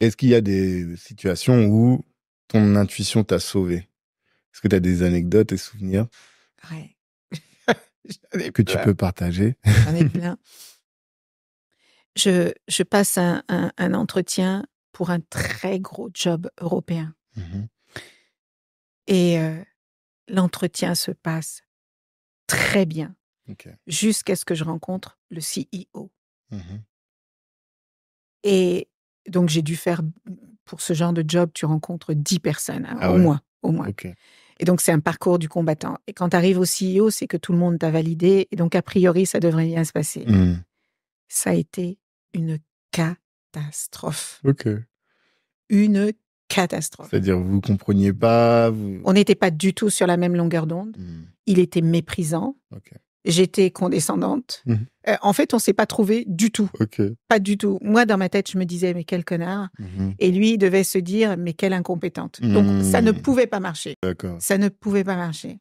Est-ce qu'il y a des situations où ton intuition t'a sauvé? Est-ce que tu as des anecdotes et souvenirs Ouais. J'en ai que tu plein. peux partager? J'en ai plein. Je passe un entretien pour un très gros job européen. Mhm. Et l'entretien se passe très bien Ok. jusqu'à ce que je rencontre le CEO. Mhm. Et donc, j'ai dû faire, pour ce genre de job, tu rencontres 10 personnes, hein, Ah au ouais? moins, au moins. Ok. Et donc, c'est un parcours du combattant. Et quand tu arrives au CEO, c'est que tout le monde t'a validé. Et donc, a priori, ça devrait bien se passer. Mhm. Ça a été une catastrophe. Ok. Une catastrophe. C'est-à-dire, vous compreniez pas, On n'était pas du tout sur la même longueur d'onde. Mhm. Il était méprisant. Ok. J'étais condescendante. Mhm. En fait, on s'est pas trouvé du tout. Ok. Pas du tout. Moi, dans ma tête, je me disais, mais quel connard. Mhm. Et lui, il devait se dire, mais quelle incompétente. Donc, ça ne Mhm. pouvait pas marcher. D'accord. Ça ne pouvait pas marcher.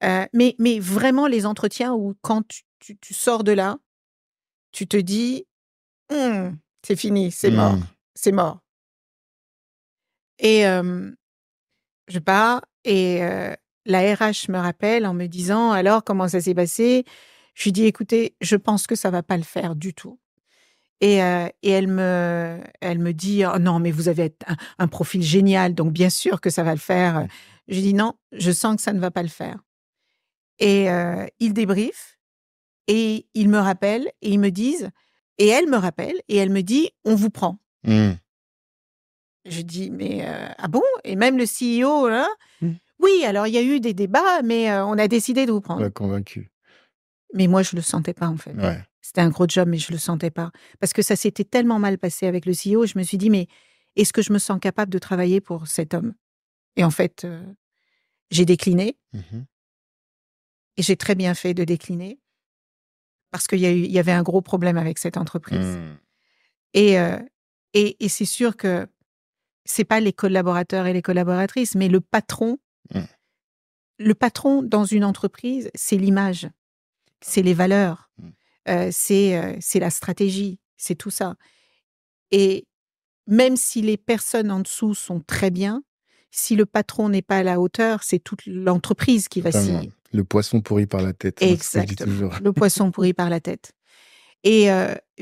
Mais vraiment, les entretiens où quand tu sors de là, tu te dis, c'est fini, c'est mort, Mhm. c'est mort. Et je pars et la RH me rappelle en me disant, alors, comment ça s'est passé? Je lui dis, écoutez, je pense que ça va pas le faire du tout. Et elle me dit, oh non, mais vous avez un profil génial, donc bien sûr que ça va le faire. Je dis, non, je sens que ça ne va pas le faire. Et il débrief et il me rappelle et ils me disent, et elle me rappelle et elle me dit, on vous prend. Mhm. Je dis, mais ah bon? Et même le CEO, là, Mhm. oui, alors il y a eu des débats, mais on a décidé de vous prendre. Pas convaincu. Mais moi, je le sentais pas, en fait. Ouais. C'était un gros job, mais je le sentais pas. Parce que ça s'était tellement mal passé avec le CEO, je me suis dit, mais est-ce que je me sens capable de travailler pour cet homme? Et en fait, j'ai décliné, Mhm. et j'ai très bien fait de décliner, parce qu'il y avait un gros problème avec cette entreprise. Mhm. Et, et c'est sûr que c'est pas les collaborateurs et les collaboratrices, mais le patron. Mhm. Le patron dans une entreprise, c'est l'image, c'est les valeurs, Mhm. c'est la stratégie, c'est tout ça. Et même si les personnes en dessous sont très bien, si le patron n'est pas à la hauteur, c'est toute l'entreprise qui va Totalement. s'y... Le poisson pourri par la tête, moi, c'est ce que je dis Exactement. toujours. Le poisson pourri par la tête. Et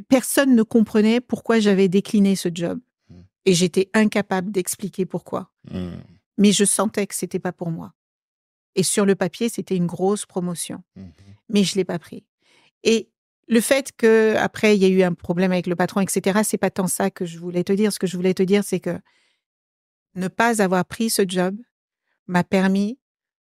personne ne comprenait pourquoi j'avais décliné ce job. Mhm. Et j'étais incapable d'expliquer pourquoi. Mhm. Mais je sentais que c'était pas pour moi. Et sur le papier, c'était une grosse promotion. Mhm. Mais je l'ai pas pris. Et le fait que après il y a eu un problème avec le patron, etc., c'est pas tant ça que je voulais te dire. Ce que je voulais te dire, c'est que ne pas avoir pris ce job m'a permis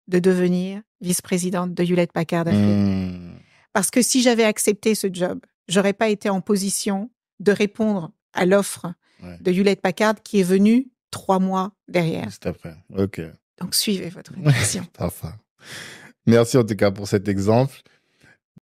de devenir vice-présidente de Hewlett-Packard Afrique. Mhm. Parce que si j'avais accepté ce job, j'aurais pas été en position de répondre à l'offre Ouais. de Hewlett-Packard qui est venue 3 mois derrière. Juste après. Ok. Donc, suivez votre intuition. Parfait. Merci en tout cas pour cet exemple.